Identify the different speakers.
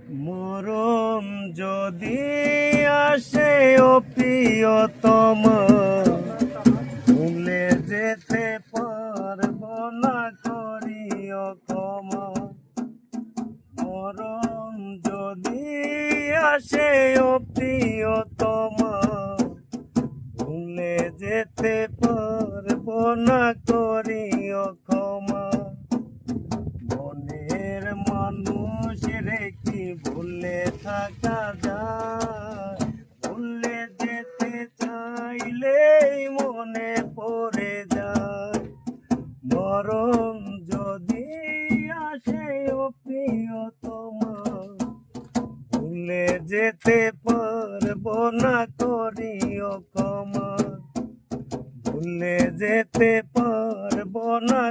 Speaker 1: মরণ যদি আসে ও প্রিয়তম, ভুলে যেতে পারব না, করিও ক্ষমা। মরণ যদি আসে ও প্রিয়তম, ভুলে যেতে পারব না, করিও ক্ষমা। মনের মানুষ রে কি ভুলে থাকা যায়? ভুলে যেতে চাইলেই মনে পড়ে যায়। মরণ যদি আসে ও প্রিয়তমা, ভুলে যেতে পারব না, করিও ক্ষমা। ভুলে যেতে পারব না,